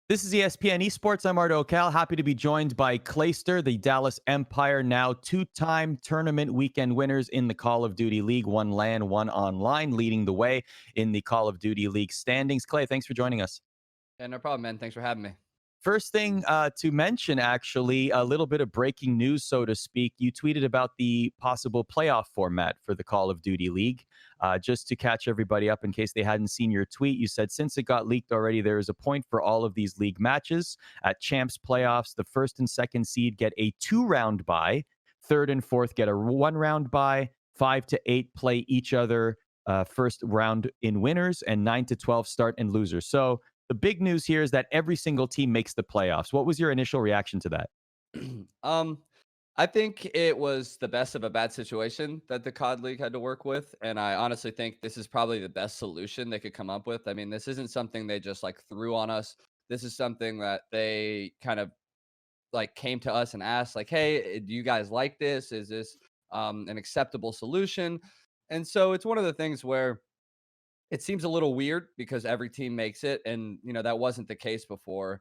This is ESPN Esports. I'm Arda Ocal. Happy to be joined by Clayster, the Dallas Empire, now two-time tournament weekend winners in the Call of Duty League, one LAN, one online, leading the way in the Call of Duty League standings. Clay, thanks for joining us. Yeah, no problem, man. Thanks for having me. First thing to mention, actually, a little bit of breaking news, so to speak. You tweeted about the possible playoff format for the Call of Duty League. Just to catch everybody up in case they hadn't seen your tweet, you said since it got leaked already, there is a point for all of these league matches. At Champs playoffs, the first and second seed get a 2-round bye, third and fourth get a 1-round bye, 5 to 8 play each other first round in winners, and 9 to 12 start and losers. So the big news here is that every single team makes the playoffs. What was your initial reaction to that? um, I think it was the best of a bad situation that the COD League had to work with, and I honestly think this is probably the best solution they could come up with. I mean, this isn't something they just like threw on us. This is something that they kind of like came to us and asked, like, "Hey, do you guys like this? Is this an acceptable solution?" And so it's one of the things where it seems a little weird because every team makes it, and that wasn't the case before.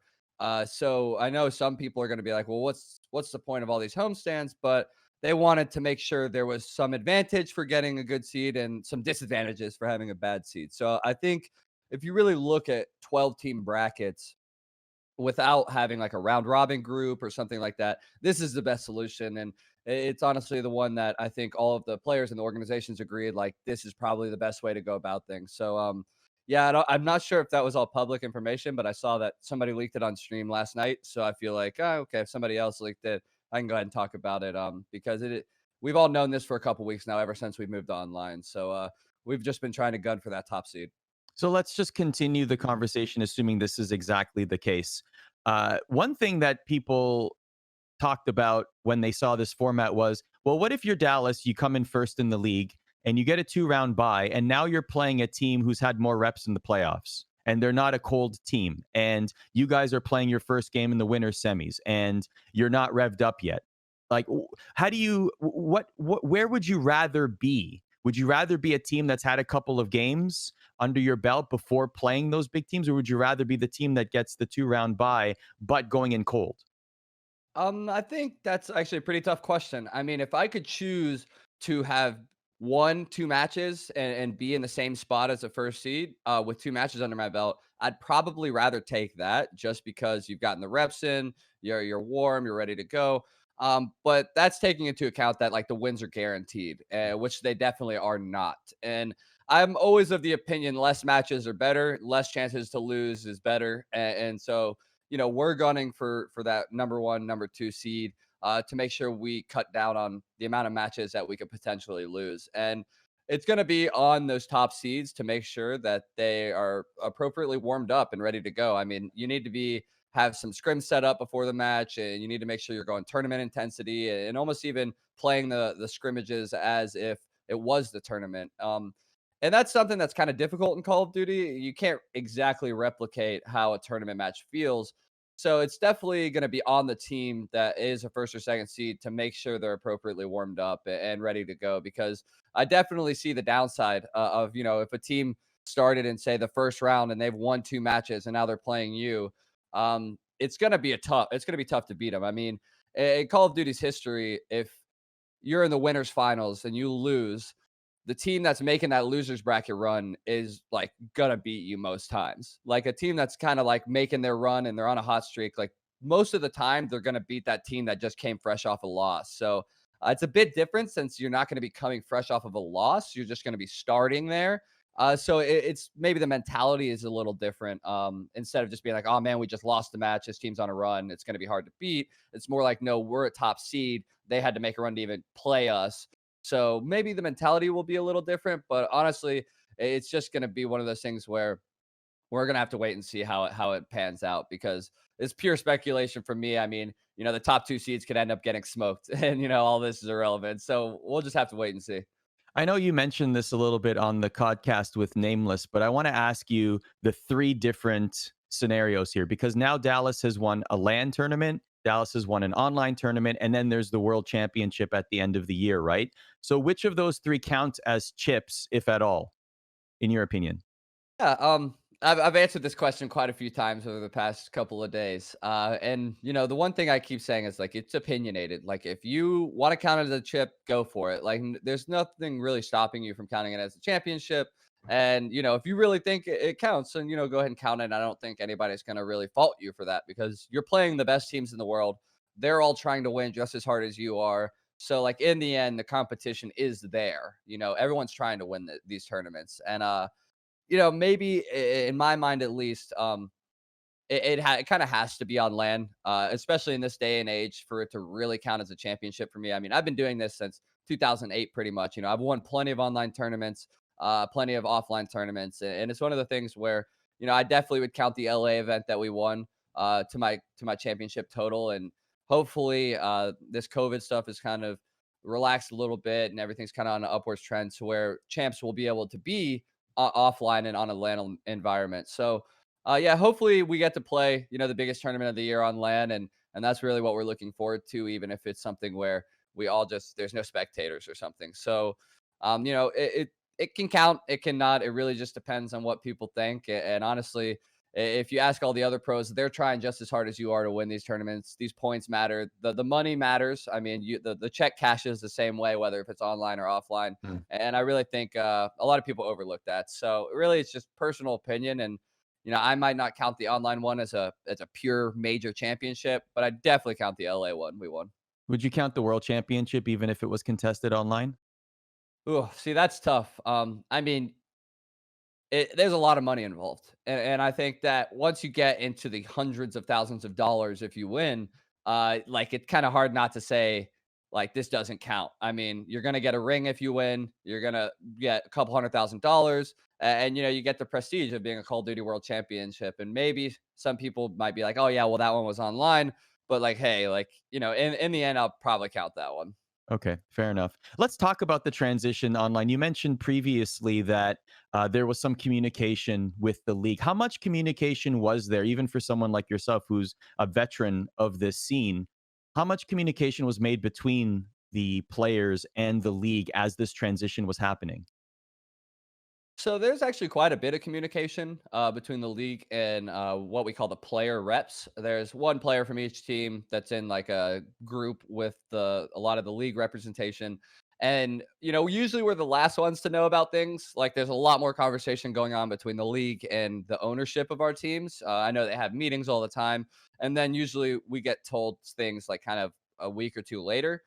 So I know some people are going to be like, "Well, what's the point of all these homestands?" But they wanted to make sure there was some advantage for getting a good seed and some disadvantages for having a bad seed. So I think if you really look at 12-team brackets, without having like a round robin group or something like that, this is the best solution. And it's honestly the one that I think all of the players and the organizations agreed like this is probably the best way to go about things. So yeah, I'm not sure if that was all public information, but I saw that somebody leaked it on stream last night. So I feel like, oh, okay, if somebody else leaked it, I can go ahead and talk about it. Because we've all known this for a couple weeks now, ever since we moved online. So we've just been trying to gun for that top seed. So let's just continue the conversation, assuming this is exactly the case. One thing that people talked about when they saw this format was, well, what if you're Dallas, you come in first in the league, and you get a 2-round bye, and now you're playing a team who's had more reps in the playoffs, and they're not a cold team, and you guys are playing your first game in the winners semis, and you're not revved up yet. Like, how do you, where would you rather be? Would you rather be a team that's had a couple of games under your belt before playing those big teams, or would you rather be the team that gets the 2-round bye but going in cold? I think that's actually a pretty tough question. I mean, if I could choose to have 2 matches and be in the same spot as the first seed with 2 matches under my belt, I'd probably rather take that just because you've gotten the reps in, you're warm, you're ready to go. But that's taking into account that like the wins are guaranteed, which they definitely are not. And I'm always of the opinion less matches are better, less chances to lose is better, and so we're gunning for that number 1, number 2 seed to make sure we cut down on the amount of matches that we could potentially lose. And it's going to be on those top seeds to make sure that they are appropriately warmed up and ready to go. I mean, you need to have some scrim set up before the match, and you need to make sure you're going tournament intensity and almost even playing the scrimmages as if it was the tournament. And that's something that's kind of difficult in Call of Duty. You can't exactly replicate how a tournament match feels. So it's definitely going to be on the team that is a first or second seed to make sure they're appropriately warmed up and ready to go. Because I definitely see the downside of, if a team started in, say, the first round and they've won 2 matches and now they're playing you, it's going to be tough to beat them. I mean, in Call of Duty's history, if you're in the winners finals and you lose, the team that's making that losers bracket run is like gonna beat you most times. Like a team that's kind of like making their run and they're on a hot streak, like most of the time they're gonna beat that team that just came fresh off a loss. So it's a bit different since you're not going to be coming fresh off of a loss. You're just going to be starting there. So it's maybe the mentality is a little different. Instead of just being like, oh man, we just lost the match. This team's on a run. It's going to be hard to beat. It's more like, no, we're a top seed. They had to make a run to even play us. So maybe the mentality will be a little different, but honestly, it's just going to be one of those things where we're gonna have to wait and see how it pans out because it's pure speculation from me. I mean, the top 2 seeds could end up getting smoked, and all this is irrelevant. So we'll just have to wait and see. I know you mentioned this a little bit on the podcast with Nameless, but I want to ask you the 3 different scenarios here because now Dallas has won a LAN tournament, Dallas has won an online tournament, and then there's the World Championship at the end of the year, right? So which of those 3 count as chips, if at all, in your opinion? Yeah. I've answered this question quite a few times over the past couple of days. And the one thing I keep saying is like it's opinionated. Like if you want to count it as a chip, go for it. Like there's nothing really stopping you from counting it as a championship. And if you really think it counts, then go ahead and count it. And I don't think anybody's gonna really fault you for that because you're playing the best teams in the world. They're all trying to win just as hard as you are. So like in the end, the competition is there. Everyone's trying to win these tournaments. And maybe in my mind at least, it kind of has to be on LAN, especially in this day and age for it to really count as a championship for me. I mean, I've been doing this since 2008, pretty much. I've won plenty of online tournaments, plenty of offline tournaments, and it's one of the things where I definitely would count the LA event that we won to my championship total, and hopefully this COVID stuff is kind of relaxed a little bit, and everything's kind of on an upwards trend to where champs will be able to be offline and on a LAN environment. So yeah, hopefully we get to play, the biggest tournament of the year on LAN, and that's really what we're looking forward to, even if it's something where we all just there's no spectators or something. So, it can count, it cannot. It really just depends on what people think. And honestly, if you ask all the other pros, they're trying just as hard as you are to win these tournaments. These points matter. The money matters. I mean, the check cashes the same way, whether if it's online or offline. Mm. And I really think a lot of people overlook that. So really, it's just personal opinion. And I might not count the online one as a pure major championship, but I definitely count the LA one we won. Would you count the world championship even if it was contested online? Ooh, see, that's tough. I mean, there's a lot of money involved, and I think that once you get into the hundreds of thousands of dollars if you win, like it's kind of hard not to say like this doesn't count. I mean, you're gonna get a ring if you win. You're gonna get a couple $100,000, and you get the prestige of being a Call of Duty World Championship. And maybe some people might be like, oh yeah, well that one was online, but like, hey, like in the end, I'll probably count that one. Okay, fair enough. Let's talk about the transition online. You mentioned previously that there was some communication with the league. How much communication was there, even for someone like yourself who's a veteran of this scene? How much communication was made between the players and the league as this transition was happening? So there's actually quite a bit of communication between the league and what we call the player reps. There's one player from each team that's in like a group with a lot of the league representation. And usually we're the last ones to know about things. Like there's a lot more conversation going on between the league and the ownership of our teams. I know they have meetings all the time, and then usually we get told things like kind of a week or two later.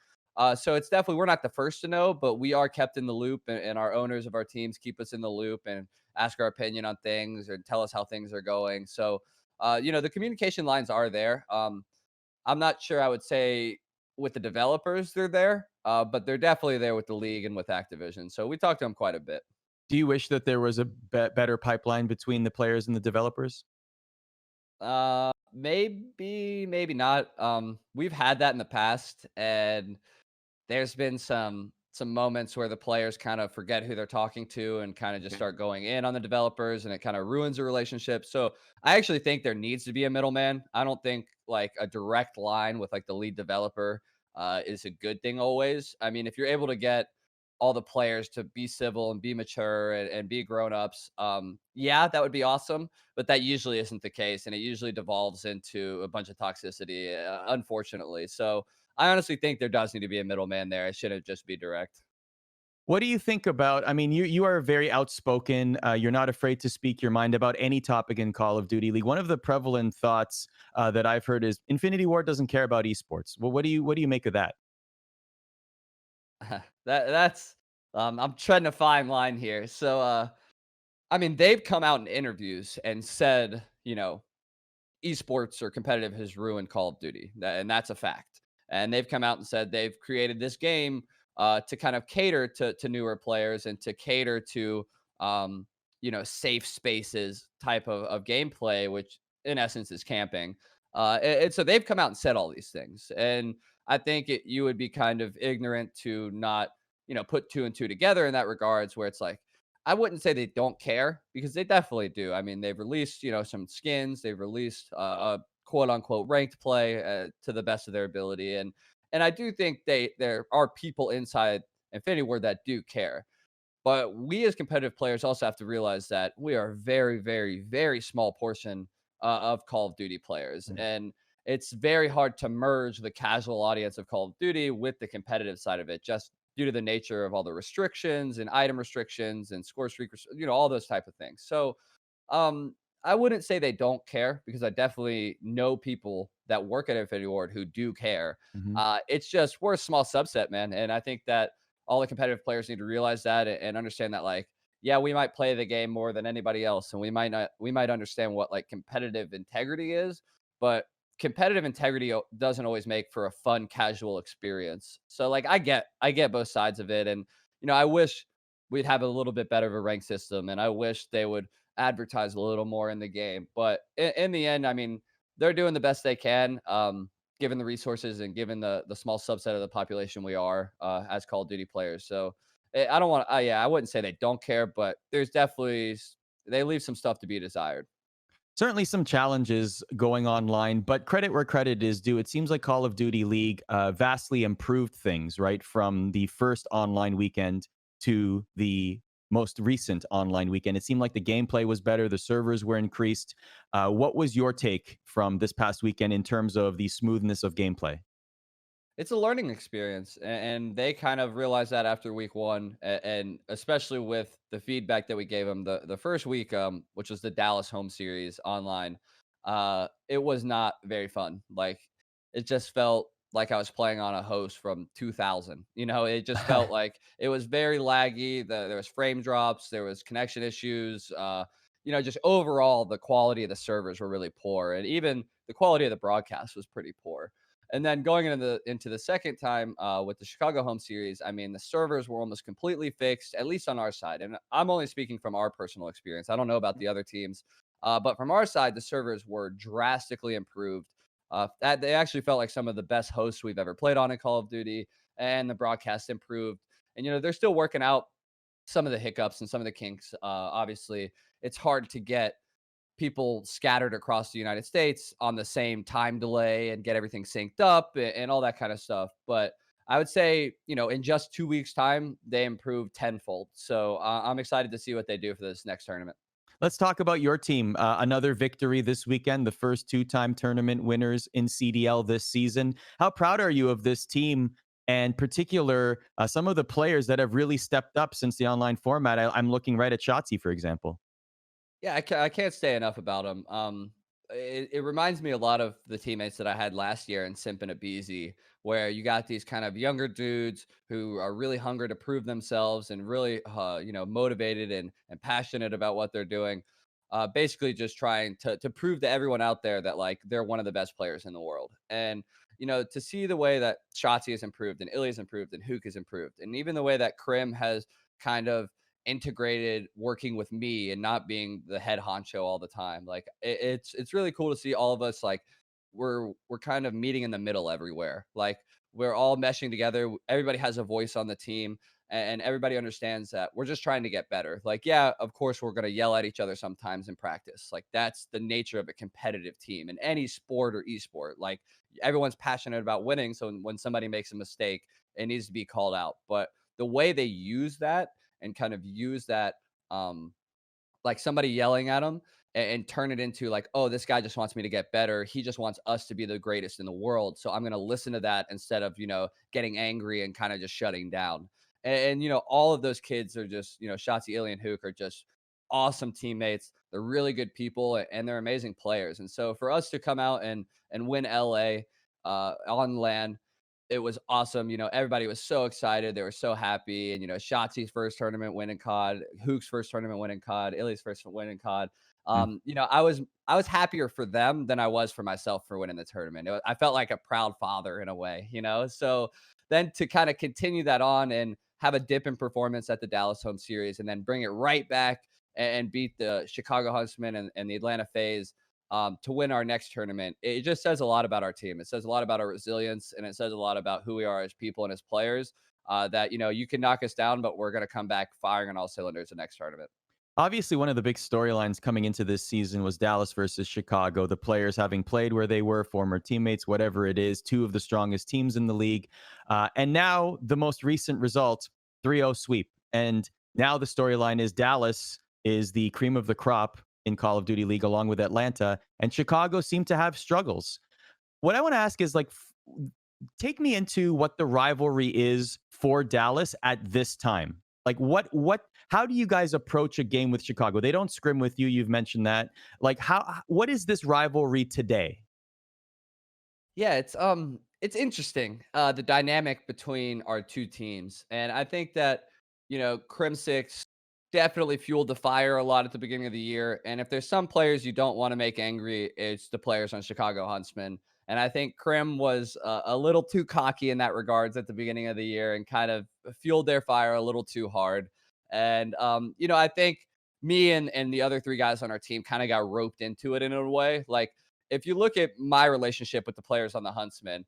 So it's definitely we're not the first to know, but we are kept in the loop, and our owners of our teams keep us in the loop and ask our opinion on things or tell us how things are going. So, the communication lines are there. I'm not sure I would say with the developers they're there, but they're definitely there with the league and with Activision. So we talk to them quite a bit. Do you wish that there was a better pipeline between the players and the developers? Maybe, maybe not. We've had that in the past, and there's been some moments where the players kind of forget who they're talking to and kind of just start going in on the developers, and it kind of ruins the relationship. So I actually think there needs to be a middleman. I don't think like a direct line with like the lead developer is a good thing always. I mean, if you're able to get all the players to be civil and be mature and be grown-ups, yeah, that would be awesome, but that usually isn't the case, and it usually devolves into a bunch of toxicity, unfortunately. So I honestly think there does need to be a middleman there. It shouldn't just be direct. What do you think about? I mean, you are very outspoken. You're not afraid to speak your mind about any topic in Call of Duty League. One of the prevalent thoughts that I've heard is Infinity Ward doesn't care about esports. Well, what do you make of that? That's I'm treading a fine line here. So I mean, they've come out in interviews and said, esports or competitive has ruined Call of Duty, and that's a fact. And they've come out and said they've created this game to kind of cater to newer players and to cater to safe spaces type of gameplay, which in essence is camping. And so they've come out and said all these things, and I think you would be kind of ignorant to not put two and two together in that regards, where it's like I wouldn't say they don't care because they definitely do. I mean, they've released, some skins, they've released a quote unquote ranked play to the best of their ability, and I do think there are people inside Infinity Ward that do care. But we as competitive players also have to realize that we are a very, very, very small portion of Call of Duty players. And it's very hard to merge the casual audience of Call of Duty with the competitive side of it, just due to the nature of all the restrictions and item restrictions and score streak, all those type of things. So um, I wouldn't say they don't care because I definitely know people that work at Infinity Ward who do care. Hmm. It's just we're a small subset, man, and I think that all the competitive players need to realize that and understand that, like, yeah, we might play the game more than anybody else, and we might understand what like competitive integrity is, but competitive integrity doesn't always make for a fun, casual experience. So, like, I get both sides of it, and I wish we'd have a little bit better of a rank system, and I wish they would advertise a little more in the game. But in the end, I mean, they're doing the best they can, given the resources and given the small subset of the population we are as Call of Duty players. So I don't want, yeah, I wouldn't say they don't care, but there's definitely they leave some stuff to be desired. Certainly some challenges going online, but credit where credit is due. It seems like Call of Duty League vastly improved things, right? From the first online weekend to the most recent online weekend. It seemed like the gameplay was better, the servers were increased. What was your take from this past weekend in terms of the smoothness of gameplay? It's a learning experience, and they kind of realized that after week one, and especially with the feedback that we gave them the first week, which was the Dallas home series online. It was not very fun. Like, it just felt like I was playing on a host from 2000. It just felt like it was very laggy. There was frame drops, there was connection issues. Just overall, the quality of the servers were really poor, and even the quality of the broadcast was pretty poor. And then going into the second time with the Chicago home series, I mean, the servers were almost completely fixed, at least on our side. And I'm only speaking from our personal experience. I don't know about the other teams, but from our side, the servers were drastically improved. That they actually felt like some of the best hosts we've ever played on in Call of Duty, and the broadcast improved. And they're still working out some of the hiccups and some of the kinks. Obviously, it's hard to get people scattered across the United States on the same time delay and get everything synced up and all that kind of stuff. But I would say, in just 2 weeks' time, they improved tenfold. So I'm excited to see what they do for this next tournament. Let's talk about your team. Another victory this weekend, the first two-time tournament winners in CDL this season. How proud are you of this team, and particular some of the players that have really stepped up since the online format? I'm looking right at Shotzi, for example. Yeah, I can't say enough about him. It reminds me a lot of the teammates that I had last year in Simp and Abizi, where you got these kind of younger dudes who are really hungry to prove themselves and really, motivated and passionate about what they're doing. Basically, just trying to prove to everyone out there that, like, they're one of the best players in the world. And to see the way that Shotzi has improved and Ilya has improved and Hook has improved, and even the way that Krim has kind of integrated working with me and not being the head honcho all the time. Like, it's really cool to see all of us, like, we're kind of meeting in the middle everywhere. Like, we're all meshing together. Everybody has a voice on the team, and everybody understands that we're just trying to get better. Like, yeah, of course we're going to yell at each other sometimes in practice. Like, that's the nature of a competitive team in any sport or esport. Like, everyone's passionate about winning, so when somebody makes a mistake, it needs to be called out. But the way they use that and kind of use that, um, like somebody yelling at him, and turn it into like, oh, this guy just wants me to get better. He just wants us to be the greatest in the world. So I'm going to listen to that instead of, getting angry and kind of just shutting down. And all of those kids are just, Shotzi, Ilya, and Hook are just awesome teammates. They're really good people and they're amazing players. And so for us to come out and win LA on LAN, it was awesome. Everybody was so excited. They were so happy. And, Shotzi's first tournament win in COD, Hook's first tournament win in COD, Illy's first win in COD. I was happier for them than I was for myself for winning the tournament. I felt like a proud father in a way. So then to kind of continue that on and have a dip in performance at the Dallas home series and then bring it right back and beat the Chicago Huntsmen and the Atlanta FaZe, to win our next tournament. It just says a lot about our team. It says a lot about our resilience, and it says a lot about who we are as people and as players. That you can knock us down, but we're going to come back firing on all cylinders the next tournament. Obviously, one of the big storylines coming into this season was Dallas versus Chicago. The players having played where they were, former teammates, whatever it is, two of the strongest teams in the league. And now the most recent result, 3-0 sweep. And Now the storyline is Dallas is the cream of the crop in Call of Duty League along with Atlanta, and Chicago seem to have struggles. What I want to ask is like take me into what the rivalry is for Dallas at this time. Like what how do you guys approach a game with Chicago? They don't scrim with you, you've mentioned that. Like what is this rivalry today? Yeah, it's interesting, the dynamic between our 2 teams, and I think that, Crim 6 definitely fueled the fire a lot at the beginning of the year, and if there's some players you don't wanna make angry, it's the players on Chicago Huntsmen, and I think Crim was a little too cocky in that regards at the beginning of the year and kind of fueled their fire a little too hard, and, I think me and the other 3 guys on our team kinda got roped into it in a way, like, if you look at my relationship with the players on the Huntsmen,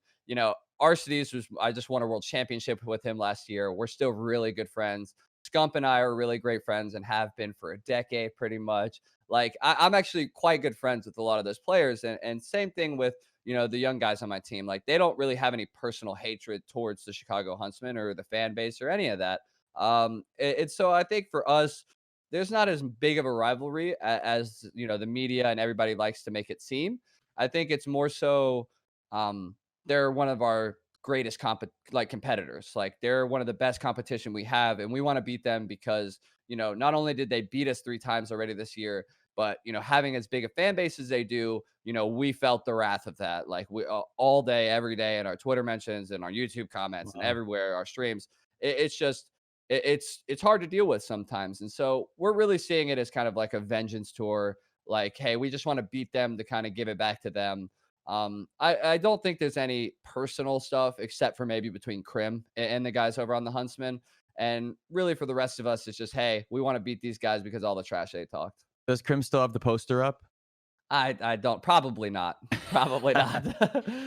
Arcides was I just won a world championship with him last year. We're still really good friends. Scump and I are really great friends and have been for a decade pretty much. Like I'm actually quite good friends with a lot of those players. And same thing with, the young guys on my team. Like they don't really have any personal hatred towards the Chicago Huntsmen or the fan base or any of that. It's so I think for us, there's not as big of a rivalry as the media and everybody likes to make it seem. I think it's more so they're one of our greatest competitors. Like they're one of the best competition we have, and we want to beat them because not only did they beat us 3 times already this year, but having as big a fan base as they do, we felt the wrath of that. Like we all day, every day, in our Twitter mentions and our YouTube comments and Wow. everywhere, our streams. It's just it's hard to deal with sometimes, and so we're really seeing it as kind of like a vengeance tour. Like, hey, we just want to beat them to kind of give it back to them. I don't think there's any personal stuff except for maybe between Krim and the guys over on the Huntsman. And really, for the rest of us, it's just, hey, we want to beat these guys because all the trash they talked. Does Krim still have the poster up? I don't probably not. Probably not.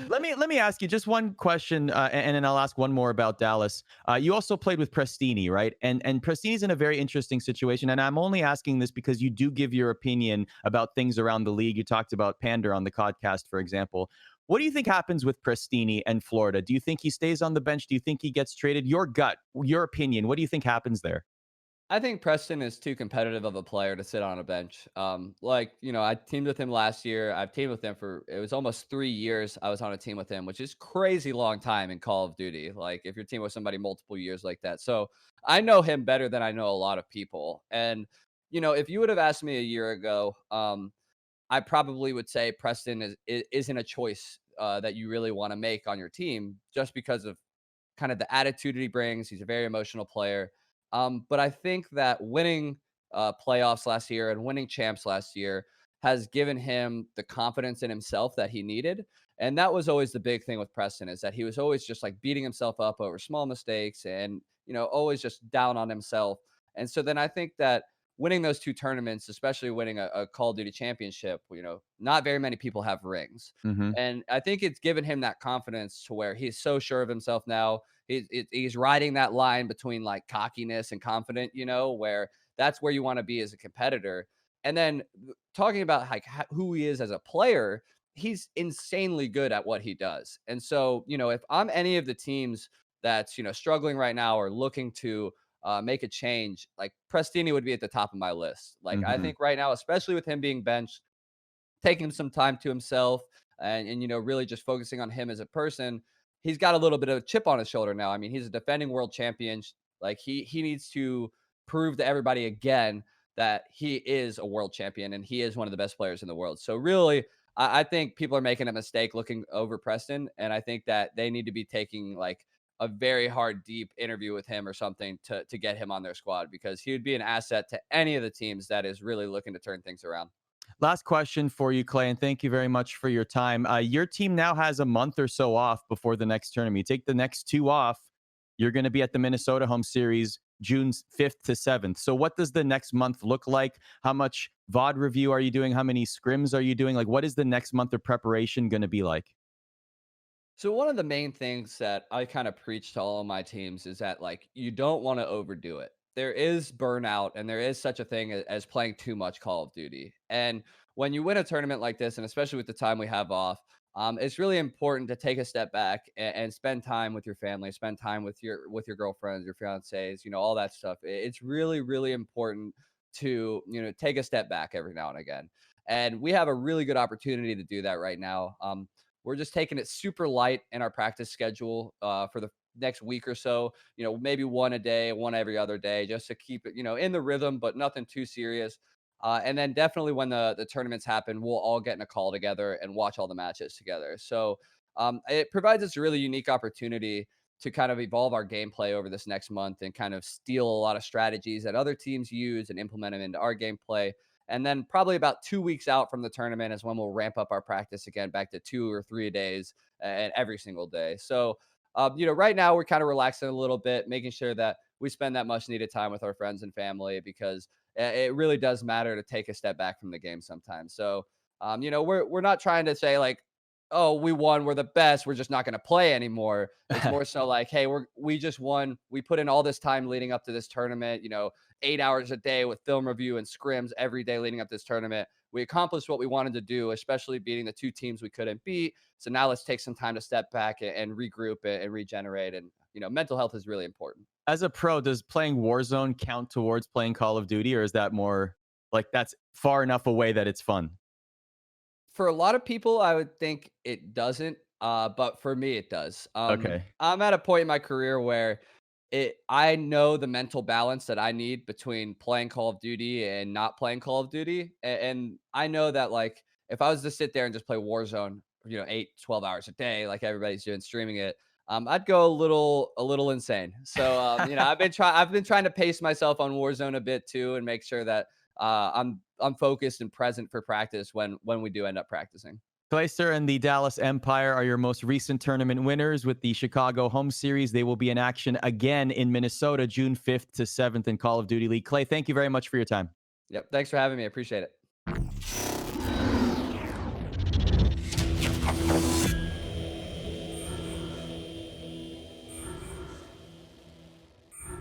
Let me ask you just one question, and then I'll ask one more about Dallas. You also played with Prestini, right? And Prestini's in a very interesting situation. And I'm only asking this because you do give your opinion about things around the league. You talked about Pander on the podcast, for example. What do you think happens with Prestini and Florida? Do you think he stays on the bench? Do you think he gets traded? Your gut, your opinion. What do you think happens there? I think Preston is too competitive of a player to sit on a bench. I teamed with him last year. I've teamed with him for it was almost 3 years. I was on a team with him, which is crazy long time in Call of Duty. Like if you're teaming with somebody multiple years like that. So I know him better than I know a lot of people. And if you would have asked me a year ago, I probably would say Preston isn't a choice that you really want to make on your team just because of kind of the attitude he brings. He's a very emotional player. But I think that winning playoffs last year and winning champs last year has given him the confidence in himself that he needed. And that was always the big thing with Preston is that he was always just like beating himself up over small mistakes and, always just down on himself. And so then I think that winning those 2 tournaments, especially winning a Call of Duty championship, not very many people have rings. Hmm. And I think it's given him that confidence to where he's so sure of himself now. He's riding that line between like cockiness and confident, where that's where you want to be as a competitor. And then talking about like who he is as a player, he's insanely good at what he does. And so, if I'm any of the teams that's struggling right now or looking to make a change, like Prestini would be at the top of my list. Like I Hmm. think right now, especially with him being benched, taking some time to himself and really just focusing on him as a person, he's got a little bit of a chip on his shoulder now. I mean, he's a defending world champion. Like he needs to prove to everybody again that he is a world champion and he is one of the best players in the world. So really, I think people are making a mistake looking over Preston, and I think that they need to be taking like a very hard, deep interview with him or something to get him on their squad because he would be an asset to any of the teams that is really looking to turn things around. Last question for you, Clay, and thank you very much for your time. Your team now has a month or so off before the next tournament. You take the next 2 off, you're going to be at the Minnesota home series June 5th to 7th. So, what does the next month look like? How much VOD review are you doing? How many scrims are you doing? Like, what is the next month of preparation going to be like? So one of the main things that I kind of preach to all of my teams is that like you don't want to overdo it. There is burnout and there is such a thing as playing too much Call of Duty. And when you win a tournament like this, and especially with the time we have off, it's really important to take a step back and spend time with your family, spend time with your girlfriends, your fiancés, all that stuff. It's really, really important to take a step back every now and again. And we have a really good opportunity to do that right now. We're just taking it super light in our practice schedule for the next week or so. Maybe one a day, one every other day, just to keep it in the rhythm, but nothing too serious. And then definitely when the tournaments happen, we'll all get in a call together and watch all the matches together. So it provides us a really unique opportunity to kind of evolve our gameplay over this next month and kind of steal a lot of strategies that other teams use and implement them into our gameplay. And then probably about 2 weeks out from the tournament is when we'll ramp up our practice again back to 2 or 3 days and every single day. So, right now we're kind of relaxing a little bit, making sure that we spend that much needed time with our friends and family because it really does matter to take a step back from the game sometimes. So, we're not trying to say like, oh, we won, we're the best, we're just not going to play anymore. It's more so like, hey, we just won. We put in all this time leading up to this tournament. 8 hours a day with film review and scrims every day leading up to this tournament. We accomplished what we wanted to do, especially beating the two teams we couldn't beat. So now let's take some time to step back and regroup and regenerate. And mental health is really important. As a pro, does playing Warzone count towards playing Call of Duty, or is that more like that's far enough away that it's fun? For a lot of people, I would think it doesn't, but for me, it does. Okay. I'm at a point in my career where I know the mental balance that I need between playing Call of Duty and not playing Call of Duty, and I know that like if I was to sit there and just play Warzone, 8, 12 hours a day, like everybody's doing streaming it, I'd go a little insane. So, I've been trying to pace myself on Warzone a bit too, and make sure that I'm focused and present for practice when we do end up practicing. Clayster and the Dallas Empire are your most recent tournament winners with the Chicago home series. They will be in action again in Minnesota, June 5th to 7th in Call of Duty League. Clay, thank you very much for your time. Yep. Thanks for having me. I appreciate it.